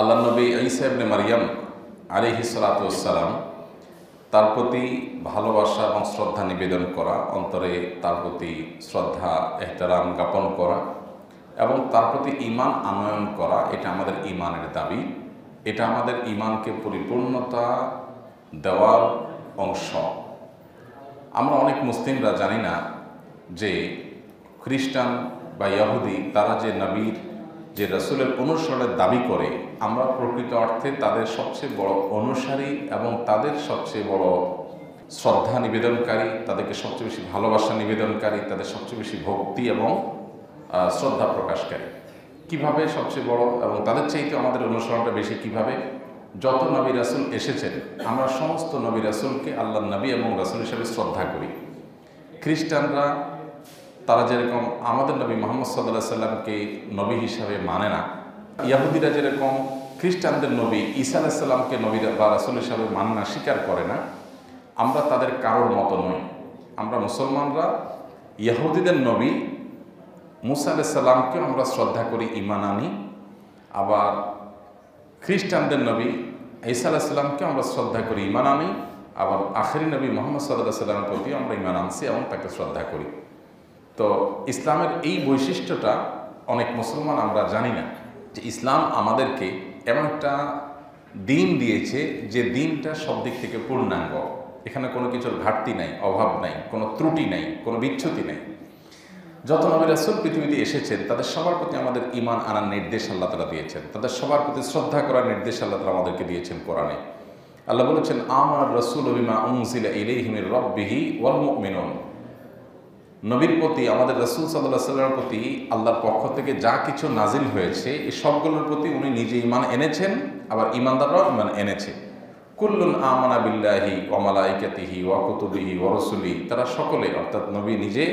আল্লাহ নবী ঈসা ইবনে মারইয়াম আলাইহিস সালাতু ওয়াস সালাম তার প্রতি ভালোবাসা এবং শ্রদ্ধা নিবেদন করা, অন্তরে তার প্রতি শ্রদ্ধা এহতেরাম জ্ঞাপন করা এবং তার প্রতি ঈমান আনয়ন করা, এটা আমাদের ঈমানের দাবি। এটা আমাদের ঈমানকে পরিপূর্ণতা দেওয়ার অংশ। আমরা অনেক মুসলিমরা জানি না যে খ্রিস্টান বা ইহুদি তারা যে নবীর যে রাসূলের অনুসরণের দাবি করে, আমরা প্রকৃত অর্থে তাদের সবচেয়ে বড় অনুসারী এবং তাদের সবচেয়ে বড় শ্রদ্ধা নিবেদনকারী, তাদেরকে সবচেয়ে বেশি ভালোবাসা নিবেদনকারী, তাদের সবচেয়ে বেশি ভক্তি এবং শ্রদ্ধা প্রকাশকারী। কিভাবে সবচেয়ে বড় এবং তাদের চাইতে আমাদের অনুসরণটা বেশি কিভাবে? যত নবী রাসূল এসেছেন, আমরা সমস্ত নবী রাসূলকে আল্লাহর নবী এবং রাসূল হিসেবে শ্রদ্ধা করি। খ্রিস্টানরা তারা যেরকম আমাদের নবী মুহাম্মদ সাল্লাল্লাহু আলাইহি সাল্লামকে নবী হিসাবে মানে না, ইহুদিরা যেরকম খ্রিস্টানদের নবী ঈসা আলাইহিস সালামকে নবী বা রাসূল হিসাবে মানে না, স্বীকার করে না, আমরা তাদের কারোর মতো নই। আমরা মুসলমানরা ইহুদিদের নবী মুসা আলাইহিস সালামকে আমরা শ্রদ্ধা করি, ঈমান আনি। আবার খ্রিস্টানদের নবী ঈসা আলাইহিস সালামকে আমরা শ্রদ্ধা করি, ঈমান আনি। আবার আখেরি নবী মুহাম্মদ সাল্লাল্লাহু আলাইহি সাল্লামের প্রতি আমরা ঈমান আনছি এবং তাকে শ্রদ্ধা করি। তো ইসলামের এই বৈশিষ্ট্যটা অনেক মুসলমান আমরা জানি না, যে ইসলাম আমাদেরকে এমন একটা দিন দিয়েছে যে দিনটা সব দিক থেকে পূর্ণাঙ্গ। এখানে কোনো কিছুর ঘাটতি নাই, অভাব নাই, কোনো ত্রুটি নাই, কোনো বিচ্যুতি নাই। যত নবী রাসূল পৃথিবীতে এসেছেন তাদের সবার প্রতি আমাদের ঈমান আনার নির্দেশ আল্লাহ তাআলা দিয়েছেন, তাদের সবার প্রতি শ্রদ্ধা করার নির্দেশ আল্লাহ তাআলা আমাদেরকে দিয়েছেন কোরআনে। আল্লাহ বলেছেন, আমানার রাসূলু বিমা উনজিলা ইলাইহি মির রাব্বিহি ওয়াল মুমিনুন। নবীর প্রতি, আমাদের রাসূল সাল্লাল্লাহু আলাইহি ওয়াসাল্লামের প্রতি আল্লাহর পক্ষ থেকে যা কিছু নাজিল হয়েছে, এই সবগুলোর প্রতি উনি নিজে ঈমান এনেছেন, আবার ঈমানদাররাও ঈমান এনেছে। কুল্লুন আমানা বিল্লাহি ওয়া মালাইকাতিহি ওয়া কুতুবিহি ওয়া রাসূলিহি, তারা সকলে, অর্থাৎ নবী নিজে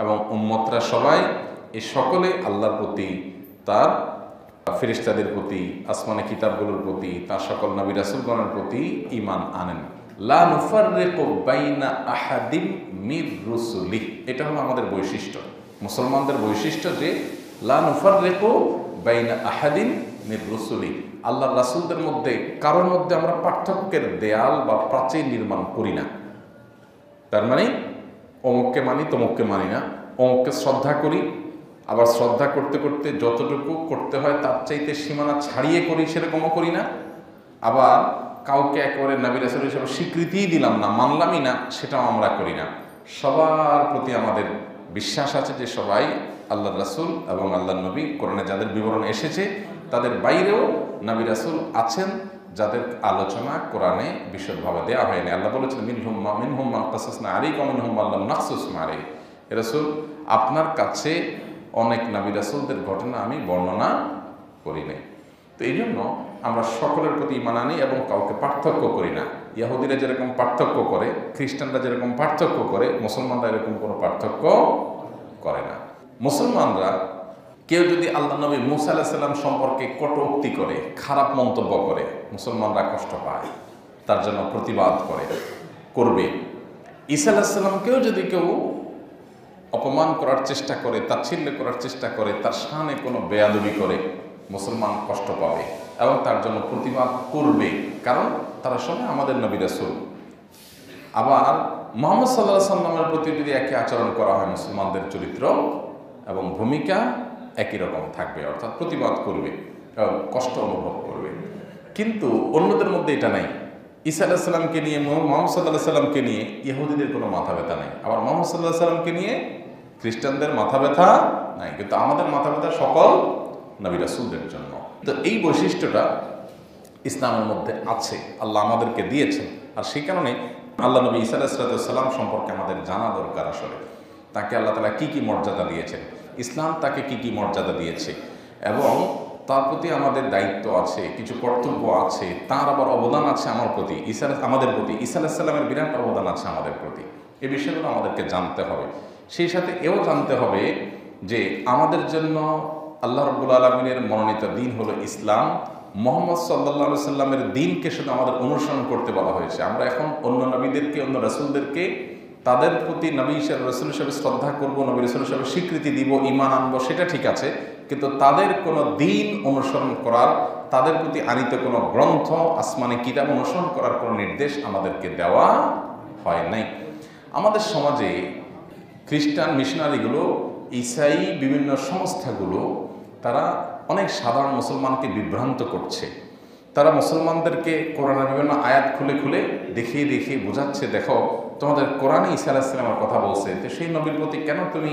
এবং উম্মতরা সবাই, এই সকলে আল্লাহর প্রতি, তার ফেরেশতাদের প্রতি, আসমানি কিতাবগুলোর প্রতি, তার সকল নবী রাসূলগণের প্রতি ঈমান আনেন। লা নুফাররিকু বাইনা আহাদিম মির রুসুলিহি, এটা হলো আমাদের বৈশিষ্ট্য, মুসলমানদের বৈশিষ্ট্য, যে লা নুফাররিকু বাইনা আহাদিম মির রুসুলিহি, আল্লাহর রাসূলদের মধ্যে কারোর মধ্যে আমরা পার্থক্যের দেয়াল বা প্রাচীর নির্মাণ করি না। তার মানে অমুককে মানি তমুককে মানি না, অমুককে শ্রদ্ধা করি, আবার শ্রদ্ধা করতে করতে যতটুকু করতে হয় তার চাইতে সীমানা ছাড়িয়ে করি, সেরকমও করি না। আবার কাউকে একেবারে নবী রাসূল হিসেবে স্বীকৃতিই দিলাম না, মানলামই না, সেটাও আমরা করি না। সবার প্রতি আমাদের বিশ্বাস আছে যে সবাই আল্লাহর রাসূল এবং আল্লাহর নবী, কোরআনে যাদের বিবরণ এসেছে তাদের বাইরেও নবী রাসূল আছেন, যাদের আলোচনা কোরআনে বিশদভাবে দেওয়া হয়নি। আল্লাহ বলেছেন, মিনহুম মান কাসাসনা আলাইকা ওয়া মিনহুম মান লাম নাকসুস আলাইকা। রাসূল, আপনার কাছে অনেক নবী রাসূলদের ঘটনা আমি বর্ণনা করি নাই। তো এই জন্য আমরা সকলের প্রতি ঈমান আনি এবং কাউকে পার্থক্য করি না। ইহুদিরা যেরকম পার্থক্য করে, খ্রিস্টানরা যেরকম পার্থক্য করে, মুসলমানরা এরকম কোনো পার্থক্য করে না। মুসলমানরা কেউ যদি আল্লাহ নবী মুসা আলাইহিস সালাম সম্পর্কে কটূক্তি করে, খারাপ মন্তব্য করে, মুসলমানরা কষ্ট পায়, তার জন্য প্রতিবাদ করবে। ঈসা আলাইহিস সালামকেও যদি কেউ অপমান করার চেষ্টা করে, তাচ্ছিল্য করার চেষ্টা করে, তার শানে কোনো বেয়াদবি করে, মুসলমান কষ্ট পাবে এবং তার জন্য প্রতিবাদ করবে, কারণ তারা সবাই আমাদের নবী রাসূল। আবার মুহাম্মদ সাল্লাল্লাহু আলাইহি সাল্লামের প্রতি যদি একই আচরণ করা হয়, মুসলমানদের চরিত্র এবং ভূমিকা একই রকম থাকবে, অর্থাৎ প্রতিবাদ করবে এবং কষ্ট অনুভব করবে। কিন্তু অন্যদের মধ্যে এটা নাই। ঈসা আলাইহিস সালামকে নিয়ে, মুহাম্মদ সাল্লাল্লাহু আলাইহি সাল্লামকে নিয়ে ইহুদিদের কোনো মাথা ব্যথা নাই, আবার মুহাম্মদ সাল্লাল্লাহু আলাইহি সাল্লামকে নিয়ে খ্রিস্টানদের মাথা ব্যথা নাই। কিন্তু আমাদের মাথা ব্যথা সকল নবী রাসূলদের জন্য। তো এই বৈশিষ্ট্যটা ইসলামের মধ্যে আছে, আল্লাহ আমাদেরকে দিয়েছেন। আর সেই কারণে আল্লাহ নবী ঈসা আলাইহিস সালাম সম্পর্কে আমাদের জানা দরকার। আসলে তাকে আল্লাহ তাআলা কি কি মর্যাদা দিয়েছেন, ইসলাম তাকে কি কি মর্যাদা দিয়েছে, এবং তার প্রতি আমাদের দায়িত্ব আছে, কিছু কর্তব্য আছে, তার আবার অবদান আছে আমাদের প্রতি। ঈসা আলাইহিস সালামের বিরাট অবদান আছে আমাদের প্রতি। এই বিষয়গুলো আমাদেরকে জানতে হবে। সেই সাথে এও জানতে হবে যে আমাদের জন্য আল্লাহ রাব্বুল আলামিনের মনোনীত দিন হলো ইসলাম। মুহাম্মদ সাল্লাল্লাহু আলাইহি সাল্লামের দিনকে শুধু আমাদের অনুসরণ করতে বলা হয়েছে। আমরা এখন অন্য নবীদেরকে, অন্য রাসূলদেরকে, তাদের প্রতি নবী হিসেবে, রাসূল হিসেবে শ্রদ্ধা করব, নবী রাসূল হিসেবে স্বীকৃতি দিব, ঈমান আনবো, সেটা ঠিক আছে, কিন্তু তাদের কোনো দিন অনুসরণ করার, তাদের প্রতি আনিত কোনো গ্রন্থ, আসমানি কিতাব অনুসরণ করার কোনো নির্দেশ আমাদেরকে দেওয়া হয় নাই। আমাদের সমাজে খ্রিস্টান মিশনারিগুলো, ঈসাই বিভিন্ন সংস্থাগুলো, তারা অনেক সাধারণ মুসলমানকে বিভ্রান্ত করছে। তারা মুসলমানদেরকে কোরআনের বিভিন্ন আয়াত খুলে খুলে দেখিয়ে দেখিয়ে বোঝাচ্ছে, দেখো তোমাদের কোরআনে ঈসা আলাইহিস সালামের কথা বলছে, তো সেই নবীর প্রতি কেন তুমি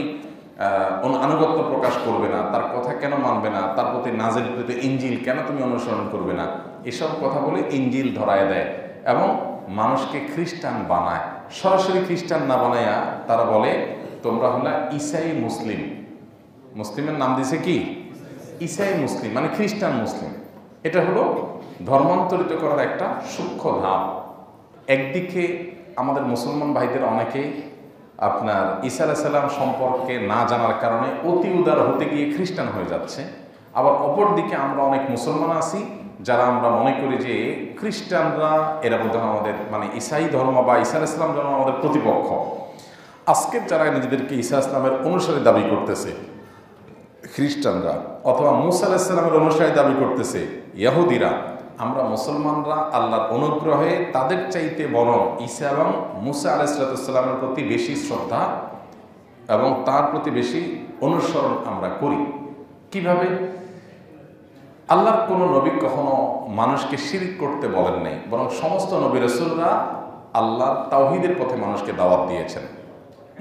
আনুগত্য প্রকাশ করবে না, তার কথা কেন মানবে না, তার প্রতি নাজিলকৃত ইনজিল কেন তুমি অনুসরণ করবে না, এসব কথা বলে ইনজিল ধরায় দেয় এবং মানুষকে খ্রিস্টান বানায়। সরাসরি খ্রিস্টান না বানায়া তারা বলে তোমরা হলা ঈসাই মুসলিম। মুসলিমের নাম দিছে কি? ঈসাই মুসলিম, মানে খ্রিস্টান মুসলিম। এটা হলো ধর্মান্তরিত করার একটা সূক্ষ্ম ধাপ। একদিকে আমাদের মুসলমান ভাইদের অনেকে আপনার ঈসা আলাইহিস সালাম সম্পর্কে না জানার কারণে অতি উদার হতে গিয়ে খ্রিস্টান হয়ে যাচ্ছে। আবার অপর দিকে আমরা অনেক মুসলমান আছি যারা আমরা মনে করি যে খ্রিস্টানরা এরা বোধহয় আমাদের মানে ঈসাই ধর্ম বা ঈসা আলাইহিস সালাম ধর্ম আমাদের প্রতিপক্ষ। আজকের যারা নিজেদেরকে ঈসা ইসলামের অনুসারী দাবি করতেছে খ্রিস্টানরা, অথবা মুসা আলাইহিস সালামের অনুসারী দাবি করতেছে ইহুদিরা, আমরা মুসলমানরা আল্লাহর অনুগ্রহে তাদের চাইতে বরং ঈসা এবং মুসা আলাইহিস সালামের প্রতি বেশি শ্রদ্ধা এবং তার প্রতি বেশি অনুসরণ আমরা করি। কিভাবে? আল্লাহর কোনো নবী কখনো মানুষকে শিরক করতে বলেন নাই, বরং সমস্ত নবী রাসূলরা আল্লাহর তাওহীদের পথে মানুষকে দাওয়াত দিয়েছেন।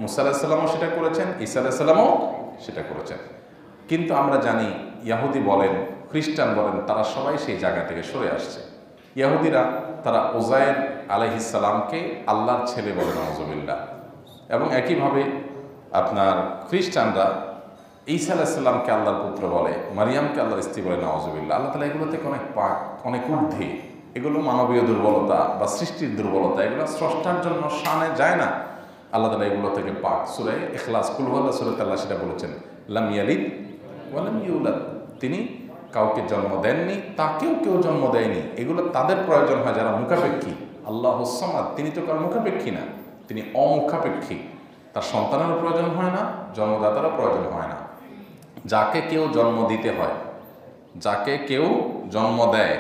মুসা আলাইহিস সালামও সেটা করেছেন, ঈসা আলাইহিস সালামও সেটা করেছেন। কিন্তু আমরা জানি ইহুদি বলেন, খ্রিস্টান বলেন, তারা সবাই সেই জায়গা থেকে সরে আসছে। ইহুদিরা তারা উযায়ের আলাইহিস সালামকে আল্লাহর ছেলে বলে, নাউযুবিল্লাহ। এবং একইভাবে আপনার খ্রিস্টানরা ঈসা আলাইহিস সালামকে আল্লাহর পুত্র বলে, মারিয়ামকে আল্লাহর স্ত্রী বলে, নাউযুবিল্লাহ। আল্লাহ তাআলা এগুলো থেকে অনেক পাক, অনেক ঊর্ধ্বে। এগুলো মানবীয় দুর্বলতা বা সৃষ্টির দুর্বলতা, এগুলো স্রষ্টার জন্য শানে যায় না। আল্লাহ তাআলা এগুলো থেকে পাক। সূরা ইখলাস, কুল হুয়াল্লাহু সূরাতে আল্লাহ সেটা বলেছেন, লাম ইয়ালিদ ওয়া লাম ইউলাদ, তিনি কাউকে জন্ম দেননি, তাকেও কেউ জন্ম দেয়নি। এগুলো তাদের প্রয়োজন হয় যারা মুখাপেক্ষী। আল্লাহুস সামাদ, তিনি তো কারো মুখাপেক্ষী না, তিনি অমুখাপেক্ষী। তার সন্তানেরও প্রয়োজন হয় না, জন্মদাতারও প্রয়োজন হয় না। যাকে কেউ জন্ম দিতে হয়, যাকে কেউ জন্ম দেয়,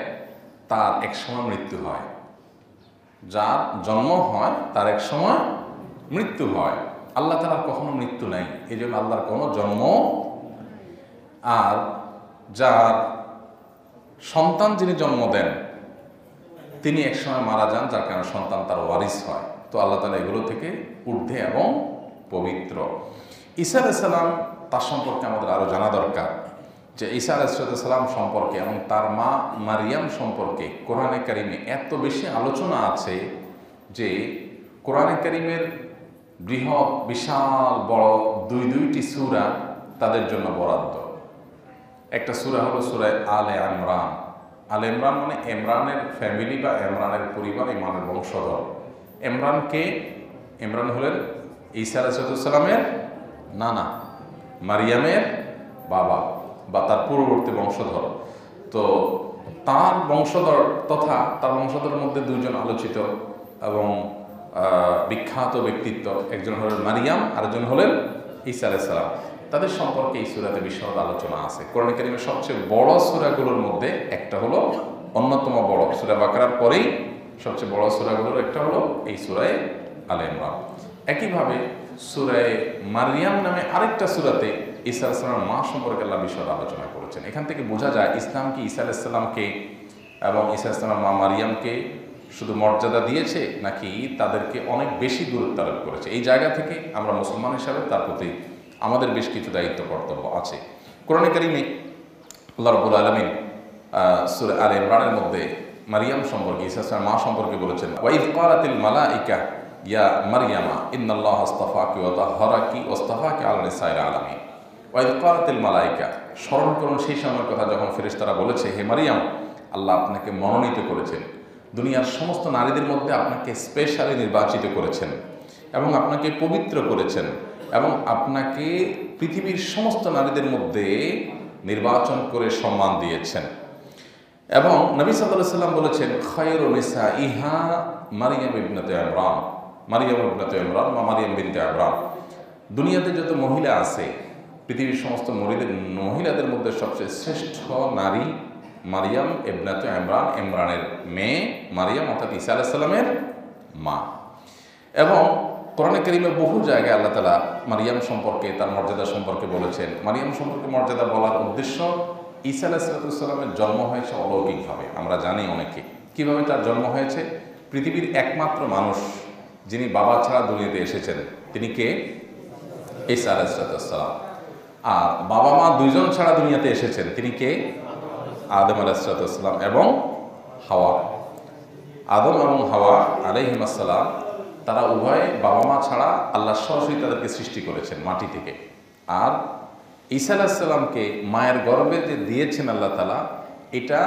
তার এক সময় মৃত্যু হয়। যার জন্ম হয় তার এক সময় মৃত্যু হয়। আল্লাহ তাআলার কখনো মৃত্যু নাই, এই জন্য আল্লাহর কোনো জন্ম। আর যার সন্তান যিনি জন্ম দেন তিনি এক সময় মারা যান, যার কারণে সন্তান তার ওয়ারিস হয়। তো আল্লাহ তাআলা এগুলো থেকে ঊর্ধ্বে এবং পবিত্র। ঈসা আলাইহিস সালাম, তার সম্পর্কে আমাদের আরও জানা দরকার যে ঈসা আলাইহিস সালাম সম্পর্কে এবং তার মা মারিয়াম সম্পর্কে কোরআনে কারিমে এত বেশি আলোচনা আছে যে কোরআনে কারিমের বৃহৎ বিশাল বড় দুইটি সূরা তাদের জন্য বরাদ্দ। একটা সূরা হলো সূরা আলে ইমরান। আলে ইমরান মানে ইমরানের ফ্যামিলি বা ইমরানের পরিবার, ইমরানের বংশধর। ইমরানকে, ইমরান হলেন ঈসা আলাইহিস সালামের নানা, মারিয়ামের বাবা বা তার পূর্ববর্তী বংশধর। তো তার বংশধর তথা তার বংশধরের মধ্যে দুজন আলোচিত এবং বিখ্যাত ব্যক্তিত্ব, একজন হলেন মারিয়াম, আরেকজন হলেন ঈসা আলাইহিস সালাম। তাদের সম্পর্কে এই সূরাতে বিশদ আলোচনা আছে। কোরআন কারীমের সবচেয়ে বড় সূরাগুলোর মধ্যে একটা হলো, অন্যতম বড় সূরা বাকারার পরেই সবচেয়ে বড় সূরাগুলোর একটা হলো এই সূরা আলে ইমরান। একইভাবে সূরা মারিয়াম নামে আরেকটা সূরাতে ঈসা আলাইহিস সালামের মা সম্পর্কে আল্লাহ বিশদ আলোচনা করেছেন। এখান থেকে বোঝা যায় ইসলাম কি ঈসা আলাইহিস সালামকে এবং ঈসা আলাইহিস সালামের মা মারিয়ামকে শুধু মর্যাদা দিয়েছে, নাকি তাদেরকে অনেক বেশি গুরুত্ব আরোপ করেছে। এই জায়গা থেকে আমরা মুসলমান হিসাবে তার প্রতি আমাদের বেশ কিছু দায়িত্ব কর্তব্য আছে। কোরআনে কারীমে আল্লাহ রাব্বুল আলামিন সূরা আলে ইমরানের মধ্যে মারিয়াম সম্পর্কে, ঈসা আলাইহিস সালামের মা সম্পর্কে বলেছেন, ওয়া ইয ক্বালাতিল মালাইকা ইয়া মারইয়ামা ইন্নাল্লাহা আসতাফাকি ওয়া তাহহারাকি ওয়াসতাফাকি আলা নিসাইল আলামিন। ওয়া ইয ক্বালাতিল মালাইকা, স্মরণ করুন সেই সময়ের কথা যখন ফেরেশতারা বলেছে, হে মারিয়াম, আল্লাহ আপনাকে মনোনীত করেছেন, দুনিয়ার সমস্ত নারীদের মধ্যে আপনাকে স্পেশালি নির্বাচিত করেছেন এবং আপনাকে পবিত্র করেছেন এবং আপনাকে পৃথিবীর সমস্ত নারীদের মধ্যে নির্বাচন করে সম্মান দিয়েছেন। এবং নবী সাল্লাল্লাহু আলাইহি ওয়াসাল্লাম বলেছেন, খায়রুন নিসাইহা মারিয়াম ইবনাতে ইমরান, মারিয়াম ইবনাতে ইমরান বা মারিয়াম বিনতে ইমরান। দুনিয়াতে যত মহিলা আছে, পৃথিবীর সমস্ত মহিলাদের মধ্যে সবচেয়ে শ্রেষ্ঠ নারী মারিয়াম ইবনাতু ইমরান, ইমরানের মেয়ে মারিয়াম অর্থাৎ ঈসা আলাইহিস সালামের মা। এবং কোরআনে কারীমে বহু জায়গায় আল্লাহ তাআলা মারিয়াম সম্পর্কে, তার মর্যাদা সম্পর্কে বলেছেন। মারিয়াম সম্পর্কে মর্যাদা বলার উদ্দেশ্য, ঈসা আলাইহিস সালামের জন্ম হয়েছে অলৌকিকভাবে। আমরা জানি অনেকে কিভাবে তার জন্ম হয়েছে। পৃথিবীর একমাত্র মানুষ যিনি বাবা ছাড়া দুনিয়াতে এসেছেন তিনি কে? ঈসা আলাইহিস সালাম। আর বাবা মা দুইজন ছাড়া দুনিয়াতে এসেছেন, তিনি কে? আদম আলাইহিস সালাম এবং হাওয়া। আদম এবং হাওয়া আলাইহিম আসসালাম, তারা উভয়ে বাবা মা ছাড়া আল্লাহ সরাসরি তাদেরকে সৃষ্টি করেছেন মাটি থেকে। আর ঈসা আলাইহিস সালামকে মায়ের গর্ভে যে দিয়েছেন আল্লাহ তাআলা, এটা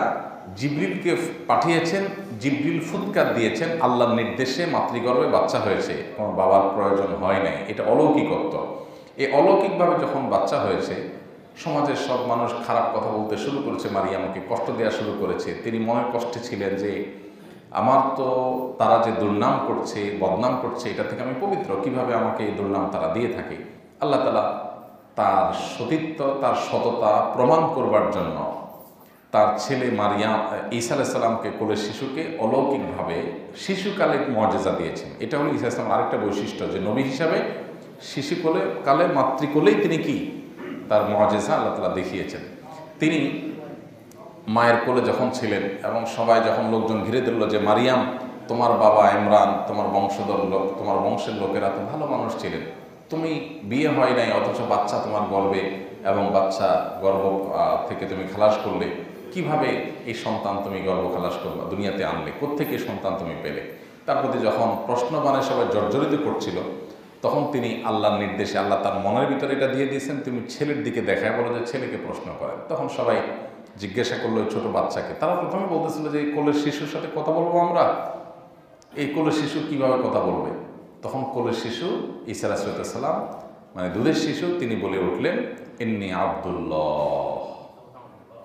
জিবরিলকে পাঠিয়েছেন। জিবরিল ফুৎকার দিয়েছেন, আল্লাহর নির্দেশে মাতৃগর্ভে বাচ্চা হয়েছে, কোনো বাবার প্রয়োজন হয় নাই। এটা অলৌকিকত্ব। এই অলৌকিকভাবে যখন বাচ্চা হয়েছে, সমাজের সব মানুষ খারাপ কথা বলতে শুরু করেছে, মারিয়ামকে কষ্ট দেওয়া শুরু করেছে। তিনি মনের কষ্টে ছিলেন যে আমার তো তারা যে দুর্নাম করছে, বদনাম করছে, এটা থেকে আমি পবিত্র, কিভাবে আমাকে এই দুর্নাম তারা দিয়ে থাকে। আল্লাহ তাআলা তার সতীত্ব, তার সততা প্রমাণ করবার জন্য তার ছেলে মারিয়াম, ঈসা আলাইহিস সালামকে, কোলের শিশুকে অলৌকিকভাবে শিশুকালে মর্যাদা দিয়েছেন। এটা হলো ঈসা আলাইহিস সালামের আরেকটা বৈশিষ্ট্য, যে নবী হিসাবে শিশুকোলে কালে মাতৃকোলেই তিনি কি তার মর্যাদা আল্লাহ তাআলা দেখিয়েছেন। তিনি মায়ের কোলে যখন ছিলেন এবং সবাই যখন লোকজন ঘিরে ধরল যে মারিয়াম, তোমার বাবা ইমরান, তোমার বংশধর লোক, তোমার বংশের লোকেরা তো ভালো মানুষ ছিলেন, তুমি বিয়ে হয় নাই অথচ বাচ্চা তোমার গর্ভে, এবং বাচ্চা গর্ভ থেকে তুমি খালাস করলে, কিভাবে এই সন্তান তুমি গর্ভ খালাস করবা, দুনিয়াতে আনলে, কোত্থেকে সন্তান তুমি পেলে? তার প্রতি যখন প্রশ্নবাণে সবাই জর্জরিত করছিল, তখন তিনি আল্লাহর নির্দেশে, আল্লাহ তার মনের ভিতরে এটা দিয়ে দিয়েছেন, তুমি ছেলের দিকে দেখায় বলো যে ছেলেকে প্রশ্ন করেন। তখন সবাই জিজ্ঞাসা করলো ওই ছোট বাচ্চাকে। তারা প্রথমে বলতেছিল যে এই কোলের শিশুর সাথে কথা বলবো আমরা, এই কোলের শিশু কিভাবে কথা বলবে? তখন কোলের শিশু ঈসা আলাইহিস সালাম, মানে দুধের শিশু, তিনি বলে উঠলেন, ইন্নী আব্দুল্লাহ,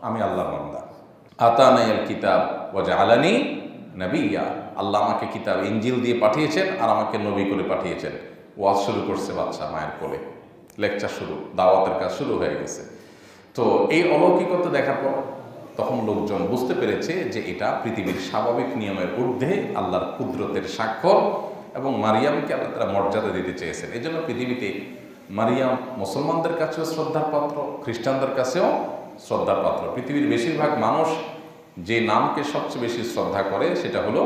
আমি আল্লাহর বান্দা। আতানাল কিতাব ওয়া জাআলানি নবিয়্যা, আল্লাহ আমাকে কিতাব ইনজিল দিয়ে পাঠিয়েছেন আর আমাকে নবী করে পাঠিয়েছেন। ওয়াজ শুরু করছে বাচ্চা মায়ের কোলে, লেকচার শুরু, দাওয়াতের কাজ শুরু হয়ে গেছে। তো এই অলৌকিকতা দেখার পর তখন লোকজন বুঝতে পেরেছে যে এটা পৃথিবীর স্বাভাবিক নিয়মের ঊর্ধ্বে আল্লাহর কুদরতের স্বাক্ষর, এবং মারিয়ামকে আল্লাহ তাআলা মর্যাদা দিতে চেয়েছেন। এই জন্য পৃথিবীতে মারিয়াম মুসলমানদের কাছেও শ্রদ্ধার পাত্র, খ্রিস্টানদের কাছেও শ্রদ্ধার পাত্র। পৃথিবীর বেশিরভাগ মানুষ যে নামকে সবচেয়ে বেশি শ্রদ্ধা করে সেটা হলো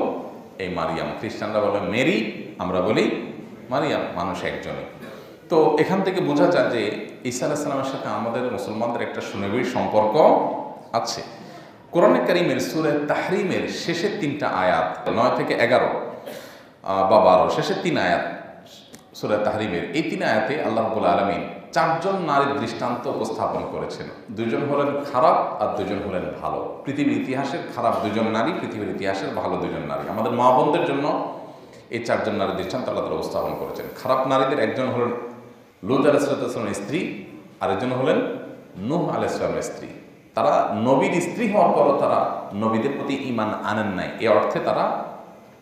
এই মারিয়াম। খ্রিস্টানরা বলে মেরি, আমরা বলি মারিয়াম, মানুষ একজনই। তো এখান থেকে বোঝা যায় যে ঈসা আলাইহিস সালামের সাথে আমাদের মুসলমানদের একটা সুনিবিড় সম্পর্ক আছে। কোরআনে কারীমের সূরা তাহরিমের শেষের 3টা আয়াত, 9 থেকে 11 বা 12, শেষের 3 আয়াত সূরা তাহরিমের, এই 3 আয়াতে আল্লাহ রাব্বুল আলামিন 4 জন নারীর দৃষ্টান্ত উপস্থাপন করেছেন। 2 জন হলেন খারাপ আর 2 জন হলেন ভালো। পৃথিবীর ইতিহাসের খারাপ 2 জন নারী, পৃথিবীর ইতিহাসের ভালো 2 জন নারী। আমাদের মা বোনদের জন্য এই 4 জন নারীর দৃষ্টান্ত আল্লাহ তাআলা উপস্থাপন করেছেন। খারাপ নারীদের একজন হলেন লূত আলাইহিস সালামের স্ত্রী, আরেকজন হলেন নূহ আলাইহিস সালামের স্ত্রী। তারা নবীর স্ত্রী হওয়ার পরও তারা নবীদের প্রতি ঈমান আনেন নাই। এই অর্থে তারা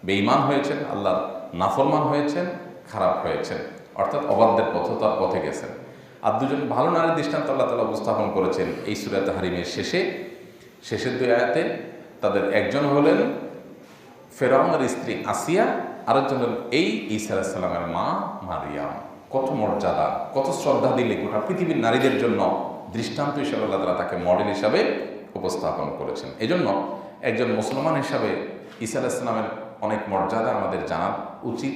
বেঈমান হয়েছেন, আল্লাহর নাফরমান হয়েছেন, খারাপ হয়েছেন, অর্থাৎ অবাধ্যের পথতার পথে গেছেন। আর 2 জন ভালো নারীর দৃষ্টান্ত আল্লাহ তাআলা উপস্থাপন করেছেন এই সূরা তাহরিমের শেষের 2 আয়াতে। তাদের একজন হলেন ফেরাউনের স্ত্রী আসিয়া, আরেকজন হলেন এই ঈসা আলাইহিস সালামের মা মারিয়াম। কত মর্যাদা, কত শ্রদ্ধা দিলে গোটা পৃথিবীর নারীদের জন্য দৃষ্টান্ত হিসাবে আল্লাহ তাআলা তাকে মডেল হিসাবে উপস্থাপন করেছেন। এজন্য একজন মুসলমান হিসাবে ঈসা আলাইহিস সালামের অনেক মর্যাদা আমাদের জানা উচিত,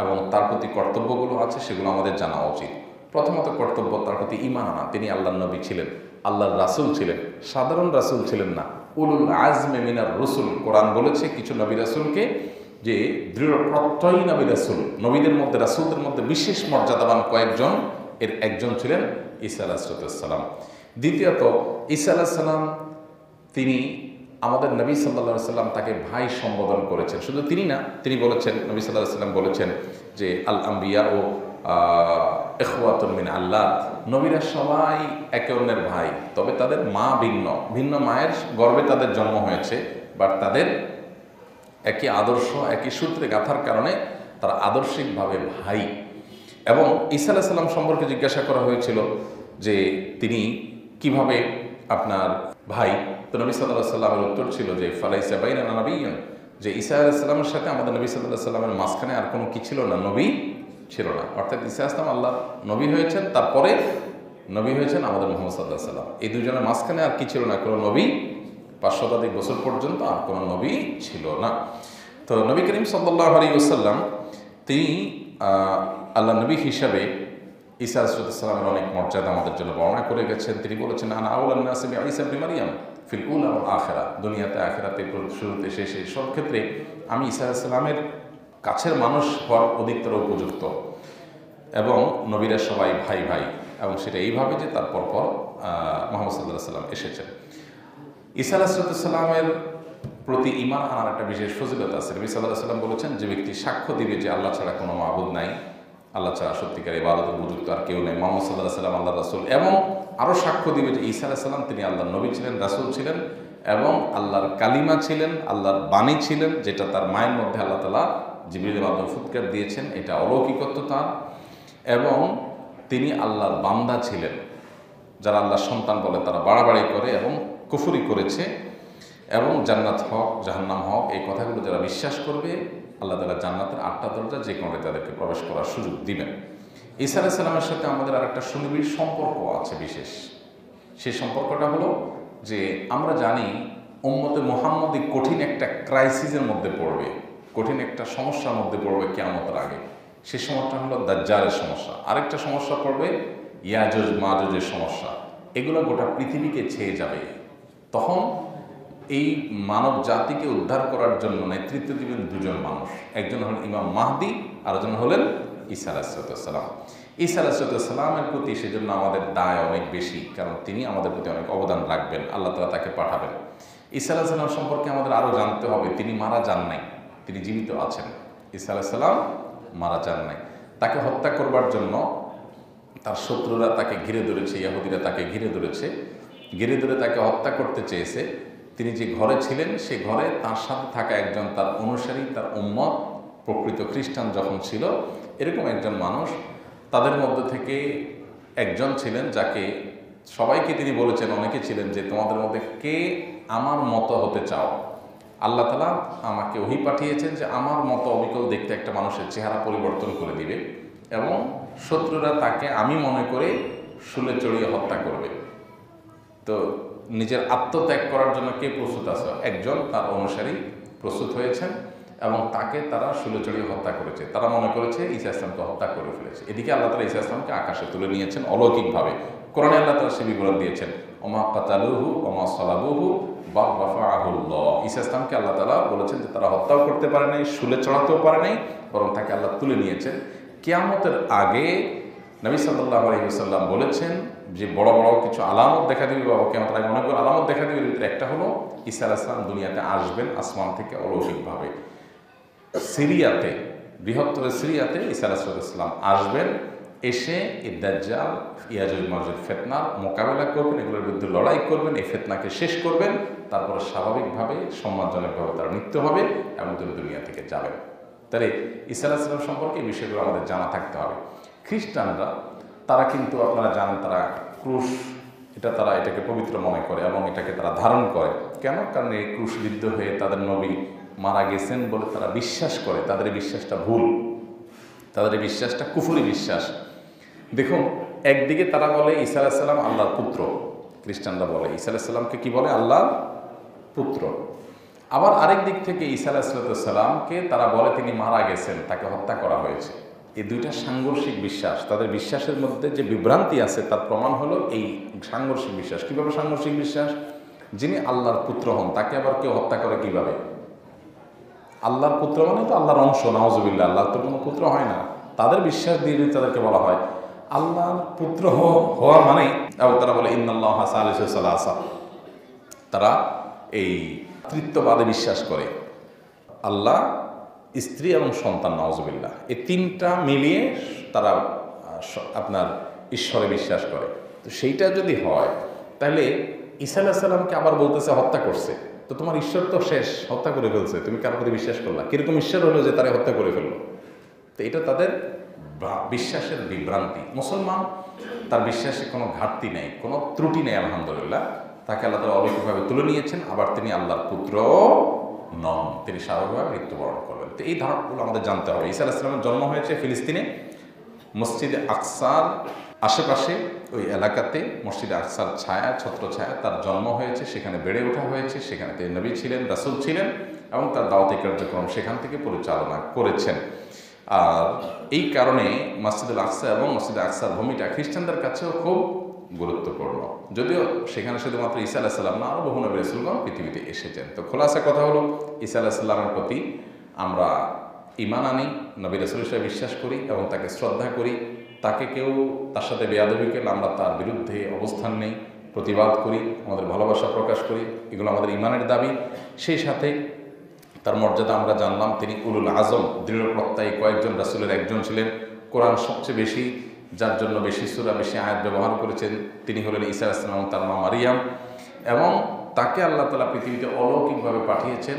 এবং তার প্রতি কর্তব্যগুলো আছে সেগুলো আমাদের জানা উচিত। প্রথমত কর্তব্য, তার প্রতি ঈমান আনা। তিনি আল্লাহর নবী ছিলেন, আল্লাহর রাসূল ছিলেন, সাধারণ রাসূল ছিলেন না, উলুল আজমে মিনার রসুল। কোরআন বলেছে কিছু নবী রাসূলকে যে দৃঢ় প্রত্যয়ী নবী রাসূল, নবীদের মধ্যে, রাসূলদের মধ্যে বিশেষ মর্যাদাবান কয়েকজন, এর একজন ছিলেন ঈসা আলাইহিস সালাম। দ্বিতীয়ত ঈসা আলাইহিস সালাম, তিনি আমাদের নবী সাল্লাল্লাহু আলাইহি সাল্লাম তাকে ভাই সম্বোধন করেছেন। শুধু তিনি না, তিনি বলেছেন, নবী সাল্লাল্লাহু আলাইহি সাল্লাম বলেছেন যে আল আম্বিয়া ও ইখওয়াতুন মিন আল্লাহ, নবীরা সবাই একে অন্যের ভাই, তবে তাদের মা ভিন্ন, ভিন্ন মায়ের গর্ভে তাদের জন্ম হয়েছে, বাট তাদের একই আদর্শ, একই সূত্রে গাঁথার কারণে তারা আদর্শিকভাবে ভাই। এবং ঈসা আলাইহিস সালাম সম্পর্কে জিজ্ঞাসা করা হয়েছিল যে তিনি কিভাবে আপনার ভাই, তো নবী সাল্লাল্লাহু আলাইহি সাল্লামের উত্তর ছিল যে ফালাইসা বাইনানা নাবিয়্যুন, যে ঈসা আলাইহিস সালামের সাথে আমাদের নবী সাল্লাল্লাহু আলাইহি সাল্লামের মাঝখানে আর কোনো কি ছিল না, নবী ছিল না। অর্থাৎ ঈসা আলাইহিস সালাম আল্লাহর নবী হয়েছেন, তারপরে নবী হয়েছেন আমাদের মুহাম্মদ সাল্লাল্লাহু আলাইহি সাল্লাম। এই দুজনের মাঝখানে আর কি ছিল না, কোনো নবী 5 শতাধিক বছর পর্যন্ত আর কোনো নবী ছিল না। তো নবী করিম সাল্লাল্লাহু আলাইহি ওয়াসাল্লাম তিনি আল্লাহ নবী হিসাবে ঈসা আলাইহিস সালামের অনেক মর্যাদা আমাদের জন্য বর্ণনা করে গেছেন। তিনি বলেছেন আনা আউলান নাসি বিঈসা ইবনে মারইয়াম ফিল উলা ওয়াল আখিরা, দুনিয়াতে আখিরাতে শুরুতে শেষে সব ক্ষেত্রে আমি ঈসা আলাইহিস সালামের কাছের মানুষ হওয়ার অধিকতর উপযুক্ত, এবং নবীরা সবাই ভাই ভাই, এবং সেটা এইভাবে যে তার পরপর মুহাম্মদ সাল্লাল্লাহু আলাইহি সাল্লাম এসেছেন। ঈসা আলাইহিস সালামের প্রতি ঈমান আনার একটা বিশেষ ফজিলত আছে। নবী সাল্লাল্লাহু আলাইহি সাল্লাম বলেছেন, যে ব্যক্তি সাক্ষ্য দিবে যে আল্লাহ ছাড়া কোনো মাবুদ নাই, আল্লাহ ছাড়া সত্যিকার ইবাদতের উপযুক্ত আর কেউ নেই, মুহাম্মদ সাল্লাল্লাহু আলাইহি সাল্লাম আল্লাহর রাসূল, এবং আরও সাক্ষ্য দিবে যে ঈসা আলাইহিস সালাম তিনি আল্লাহর নবী ছিলেন, রাসূল ছিলেন, এবং আল্লাহর কালিমা ছিলেন, আল্লাহর বাণী ছিলেন, যেটা তার মায়ের মধ্যে আল্লাহ তাআলা জিবরিলের মাধ্যমে ফুৎকার দিয়েছেন, এটা অলৌকিকত্ব তার, এবং তিনি আল্লাহর বান্দা ছিলেন। যারা আল্লাহর সন্তান বলে তারা বাড়াবাড়ি করে এবং কুফরি করেছে, এবং জান্নাত হক জাহান্নাম হক এই কথাগুলো যারা বিশ্বাস করবে, আল্লাহ তাআলা জান্নাতের 8টা দরজা যে কোনোটা তাদেরকে প্রবেশ করার সুযোগ দিবেন। ঈসা আলাইহিস সালামের সাথে আমাদের আরেকটা সুনিবিড় সম্পর্ক আছে বিশেষ। সেই সম্পর্কটা হলো যে আমরা জানি উম্মতে মুহাম্মদী কঠিন একটা ক্রাইসিসের মধ্যে পড়বে, কঠিন একটা সমস্যার মধ্যে পড়বে কিয়ামতের আগে। সেই সময়টা হলো দাজ্জালের সমস্যা। আরেকটা সমস্যা পড়বে ইয়াজুজ মাজুজের সমস্যা। এগুলো গোটা পৃথিবীকে ছেয়ে যাবে। তখন এই মানব জাতিকে উদ্ধার করার জন্য নেতৃত্ব দিবেন দুজন মানুষ, একজন হলেন ইমাম মাহদি, আরেকজন হলেন ঈসা আলাইহিস সালাম। ঈসা আলাইহিস সালামের প্রতি সেজন্য আমাদের দায় অনেক বেশি, কারণ তিনি আমাদের প্রতি অনেক অবদান রাখবেন, আল্লাহ তাআলা তাকে পাঠাবেন। ঈসা আলাইহিস সালাম সম্পর্কে আমাদের আরও জানতে হবে, তিনি মারা যান নাই, তিনি জীবিত আছেন। ঈসা আলাইহিস সালাম মারা যান নাই। তাকে হত্যা করবার জন্য তার শত্রুরা তাকে ঘিরে ধরেছে, ইহুদিরা তাকে ঘিরে ধরে তাকে হত্যা করতে চেয়েছে। তিনি যে ঘরে ছিলেন সে ঘরে তার সাথে থাকা একজন তার অনুসারী, তার উম্মত, প্রকৃত খ্রিস্টান যখন ছিল, এরকম একজন মানুষ তাদের মধ্যে থেকে একজন ছিলেন, যাকে সবাইকে তিনি বলেছেন, অনেকে ছিলেন যে তোমাদের মধ্যে কে আমার মতো হতে চাও। আল্লাহ তাআলা আমাকে ওহী পাঠিয়েছেন যে আমার মতো অবিকল দেখতে একটা মানুষের চেহারা পরিবর্তন করে দিবে, এবং শত্রুরা তাকে আমি মনে করে শুলে চড়িয়ে হত্যা করবে। তো নিজের আত্মত্যাগ করার জন্য কে প্রস্তুত আছে? একজন তার অনুসারী প্রস্তুত হয়েছেন, এবং তাকে তারা শুলে চড়িয়ে হত্যা করেছে। তারা মনে করেছে ঈসা ইসলামকে হত্যা করে ফেলেছে। এদিকে আল্লাহ তাআলা ঈসা ইসলামকে আকাশে তুলে নিয়েছেন অলৌকিকভাবে। কোরআনে আল্লাহ তাআলা সে বিবরণ দিয়েছেন, ওমা কাতালুহু ওমা সালাবুহু বাল রাফাআহুল্লাহ। ঈসা ইসলামকে আল্লাহ তাআলা বলেছেন যে তারা হত্যাও করতে পারে নাই, শুলে চড়াতেও পারে নাই, বরং তাকে আল্লাহ তুলে নিয়েছেন। কিয়ামতের আগে নবী সাল্লাল্লাহু আলাইহি ওয়াসাল্লাম বলেছেন যে বড় বড় কিছু আলামত দেখা দিবে, বাবা কিয়ামতের আগে অনেকগুলো আলামত দেখা দিবে। একটা হলো ঈসা আলাইহিস সালাম দুনিয়াতে আসবেন আসমান থেকে অলৌকিকভাবে। সিরিয়াতে, বৃহত্তর সিরিয়াতে ঈসা আলাইহিস সালাম আসবেন, এসে এই দাজ্জাল ইয়াজুজ মাজুজ ফিতনার মোকাবেলা করবেন, এগুলোর বিরুদ্ধে লড়াই করবেন, এই ফিতনাকে শেষ করবেন, তারপরে স্বাভাবিকভাবে সম্মানজনকভাবে তার মৃত্যু হবে এবং তিনি দুনিয়া থেকে যাবেন। তাহলে ঈসা আলাইহিস সালাম সম্পর্কে এই বিষয়গুলো আমাদের জানা থাকতে হবে। খ্রিস্টানরা তারা কিন্তু আপনারা জানেন, তারা ক্রুশ তারা এটাকে পবিত্র মনে করে এবং এটাকে তারা ধারণ করে। কেন? কারণ এই ক্রুশবিদ্ধ হয়ে তাদের নবী মারা গেছেন বলে তারা বিশ্বাস করে। তাদের এই বিশ্বাসটা ভুল, তাদের এই বিশ্বাসটা কুফরি বিশ্বাস। দেখুন, একদিকে তারা বলে ঈসা আলাইহিস সালাম আল্লাহর পুত্র, খ্রিস্টানরা বলে ঈসা আলাইহিস সালামকে কি বলে? আল্লাহর পুত্র। আবার আরেক দিক থেকে ঈসা আলাইহিস সালামকে তারা বলে তিনি মারা গেছেন, তাকে হত্যা করা হয়েছে। এই দুইটা সাংঘর্ষিক বিশ্বাস, তাদের বিশ্বাসের মধ্যে যে বিভ্রান্তি আছে তার প্রমাণ হলো এই সাংঘর্ষিক বিশ্বাস। কীভাবে সাংঘর্ষিক বিশ্বাস? যিনি আল্লাহর পুত্র হন তাকে আবার কেউ হত্যা করে কিভাবে? আল্লাহর পুত্র মানে তো আল্লাহর অংশ, নাউজুবিল্লাহ, আল্লাহর তো কোনো পুত্র হয় না। তাদের বিশ্বাস দিয়ে যদি তাদেরকে বলা হয় আল্লাহর পুত্র হওয়া মানে, এবং তারা বলে ইন্নাল্লাহা সালিসু সালাসা, তারা এই তৃত্ববাদে বিশ্বাস করে। আল্লাহ, স্ত্রী এবং সন্তান, নাউজুবিল্লাহ, এই তিনটা মিলিয়ে তারা আপনার ঈশ্বরে বিশ্বাস করে। তো সেইটা যদি হয় তাহলে ঈসা আলাইহিস সালামকে আবার বলতেছে হত্যা করছে, তো তোমার ঈশ্বর তো শেষ, হত্যা করে ফেলছে, তুমি কার প্রতি বিশ্বাস করলা? কিরকম ঈশ্বর হলো যে তারা হত্যা করে ফেললো? তো এটা তাদের বিশ্বাসের বিভ্রান্তি। মুসলমান তার বিশ্বাসে কোনো ঘাটতি নেই, কোনো ত্রুটি নেই, আলহামদুলিল্লাহ। তাকে আল্লাহ তাআলা অলৌকিকভাবে তুলে নিয়েছেন, আবার তিনি আল্লাহর পুত্র নন, তিনি স্বাভাবিকভাবে মৃত্যুবরণ করবেন। তো এই ধারণাগুলো আমাদের জানতে হবে। ঈসা আলাইহিস সালামের জন্ম হয়েছে ফিলিস্তিনে, মসজিদে আকসার আশেপাশে, ওই এলাকাতে মসজিদে আকসার ছায়া, ছত্রছায়া তার জন্ম হয়েছে, সেখানে বেড়ে ওঠা হয়েছে, সেখানে তিনি নবী ছিলেন, রাসূল ছিলেন এবং তার দাওয়াতি কার্যক্রম সেখান থেকে পরিচালনা করেছেন। আর এই কারণে মসজিদুল আকসা এবং মসজিদে আকসার ভূমিটা খ্রিস্টানদের কাছেও খুব গুরুত্বপূর্ণ, যদিও সেখানে শুধুমাত্র ঈসা আলাইহিস সালাম না, আরও বহু নবী রাসূলগণ পৃথিবীতে এসেছেন। তো খোলাসা কথা হলো, ঈসা আলাইহিস সালামের প্রতি আমরা ঈমান আনি, নবী রাসূল হিসেবে বিশ্বাস করি এবং তাকে শ্রদ্ধা করি। তাকে কেউ তার সাথে বেয়াদবি করলে আমরা তার বিরুদ্ধে অবস্থান নেই, প্রতিবাদ করি, আমাদের ভালোবাসা প্রকাশ করি, এগুলো আমাদের ঈমানের দাবি। সেই সাথে তার মর্যাদা আমরা জানলাম, তিনি উলুল আজম, দৃঢ় প্রত্যয়ী কয়েকজন রাসূলের একজন ছিলেন। কোরআন সবচেয়ে বেশি, যার জন্য বেশি সূরা, বেশি আয়াত ব্যবহার করেছেন, তিনি হলেন ঈসা আলাইহিস সালাম এবং তার মা মারিয়াম। এবং তাকে আল্লাহ তাআলা পৃথিবীতে অলৌকিকভাবে পাঠিয়েছেন,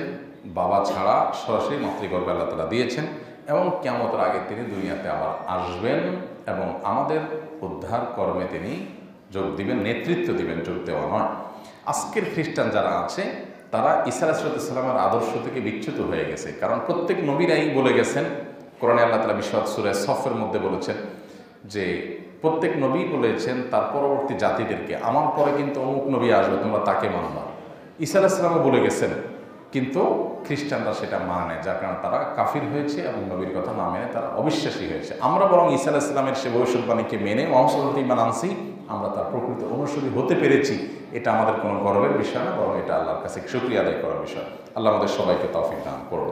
বাবা ছাড়া সরাসরি মাতৃগর্ভে আল্লাহ তাআলা দিয়েছেন, এবং কিয়ামতের আগে তিনি দুনিয়াতে আবার আসবেন এবং আমাদের উদ্ধার কর্মে তিনি যোগ দিবেন, নেতৃত্ব দিবেন, যোগ দেওয়া নয়। আজকের খ্রিস্টান যারা আছে তারা ঈসা আলাইহিস সালামের আদর্শ থেকে বিচ্যুত হয়ে গেছে, কারণ প্রত্যেক নবীরাই বলে গেছেন, কোরআনে আল্লাহ তাআলা বিশদ সূরা সফের মধ্যে বলেছেন যে প্রত্যেক নবী বলেছেন তার পরবর্তী জাতিদেরকে, আমার পরে কিন্তু অমুক নবী আসবে, তোমরা তাকে মানবা। ঈসা আলাইহিস সালামও বলে গেছেন, কিন্তু খ্রিস্টানরা সেটা মানে, যার কারণে তারা কাফির হয়েছে এবং নবীর কথা না মেনে তারা অবিশ্বাসী হয়েছে। আমরা বরং ঈসা আলাইহিস সালামের সে ভবিষ্যৎবাণীকে মেনে মুহাম্মদ ঈমান আনছি, আমরা তার প্রকৃত অনুসারী হতে পেরেছি। এটা আমাদের কোনো গর্বের বিষয় না, বরং এটা আল্লাহর কাছে শুকরিয়া আদায় করার বিষয়। আল্লাহ আমাদের সবাইকে তৌফিক দান করুন।